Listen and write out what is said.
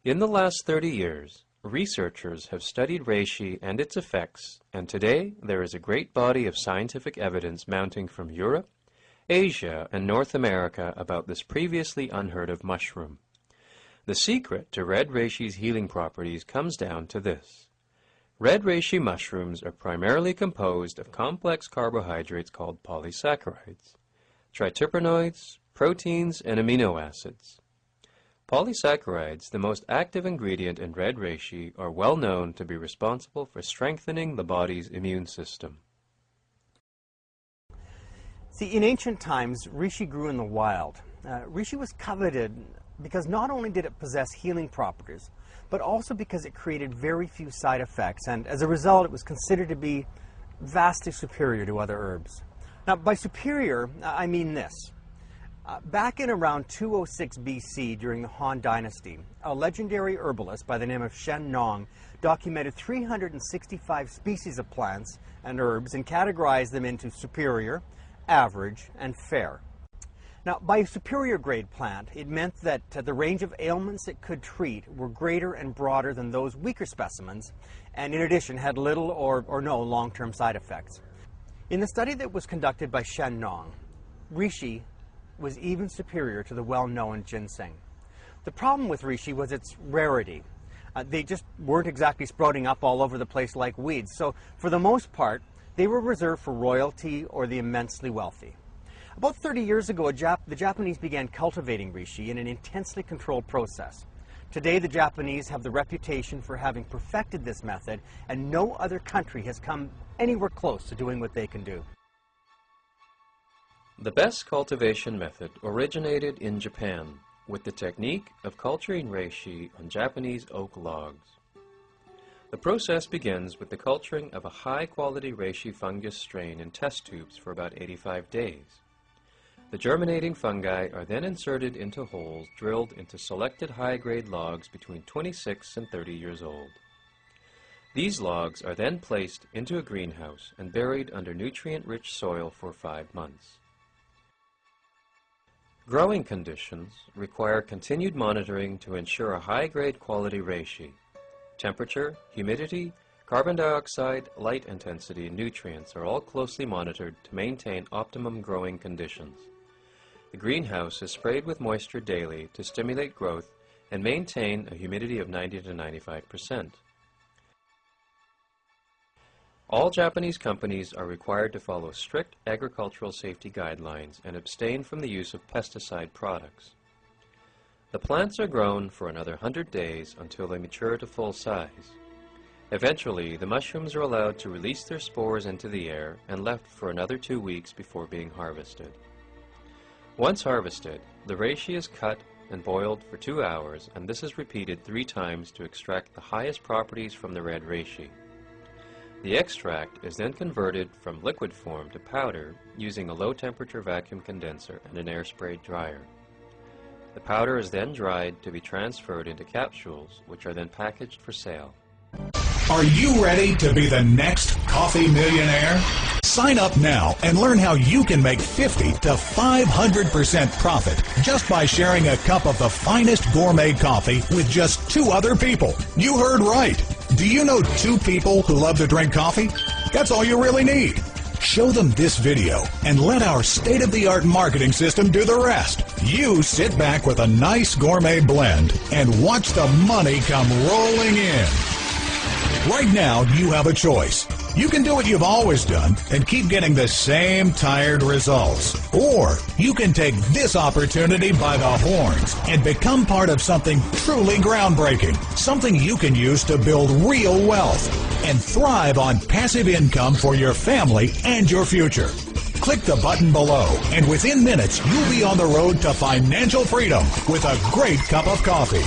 In the last 30 years, researchers have studied reishi and its effects, and today there is a great body of scientific evidence mounting from Europe, Asia, and North America about this previously unheard of mushroom. The secret to red reishi's healing properties comes down to this. Red reishi mushrooms are primarily composed of complex carbohydrates called polysaccharides, triterpenoids, proteins, and amino acids. Polysaccharides, the most active ingredient in red reishi, are well known to be responsible for strengthening the body's immune system. See, in ancient times, reishi grew in the wild. Reishi was coveted because not only did it possess healing properties, but also because it created very few side effects, and as a result it was considered to be vastly superior to other herbs. Now, by superior, I mean this. Back in around 206 BC, during the Han Dynasty, a legendary herbalist by the name of Shen Nong documented 365 species of plants and herbs and categorized them into superior, average, and fair. Now, by a superior grade plant, it meant that the range of ailments it could treat were greater and broader than those weaker specimens, and in addition had little or no long-term side effects. In the study that was conducted by Shen Nong, reishi was even superior to the well-known ginseng. The problem with reishi was its rarity. They just weren't exactly sprouting up all over the place like weeds, so for the most part, they were reserved for royalty or the immensely wealthy. About 30 years ago, the Japanese began cultivating reishi in an intensely controlled process. Today, the Japanese have the reputation for having perfected this method, and no other country has come anywhere close to doing what they can do. The best cultivation method originated in Japan with the technique of culturing reishi on Japanese oak logs. The process begins with the culturing of a high-quality reishi fungus strain in test tubes for about 85 days. The germinating fungi are then inserted into holes drilled into selected high-grade logs between 26 and 30 years old. These logs are then placed into a greenhouse and buried under nutrient-rich soil for 5 months. Growing conditions require continued monitoring to ensure a high-grade quality reishi. Temperature, humidity, carbon dioxide, light intensity, and nutrients are all closely monitored to maintain optimum growing conditions. The greenhouse is sprayed with moisture daily to stimulate growth and maintain a humidity of 90 to 95%. All Japanese companies are required to follow strict agricultural safety guidelines and abstain from the use of pesticide products. The plants are grown for another 100 days until they mature to full size. Eventually, the mushrooms are allowed to release their spores into the air and left for another 2 weeks before being harvested. Once harvested, the reishi is cut and boiled for 2 hours, and this is repeated 3 times to extract the highest properties from the red reishi. The extract is then converted from liquid form to powder using a low-temperature vacuum condenser and an air-sprayed dryer. The powder is then dried to be transferred into capsules, which are then packaged for sale. Are you ready to be the next coffee millionaire? Sign up now and learn how you can make 50 to 500% profit just by sharing a cup of the finest gourmet coffee with just 2 other people. You heard right. Do you know 2 people who love to drink coffee? That's all you really need. Show them this video and let our state-of-the-art marketing system do the rest. You sit back with a nice gourmet blend and watch the money come rolling in. Right now, you have a choice. You can do what you've always done and keep getting the same tired results. Or you can take this opportunity by the horns and become part of something truly groundbreaking, something you can use to build real wealth and thrive on passive income for your family and your future. Click the button below, and within minutes, you'll be on the road to financial freedom with a great cup of coffee.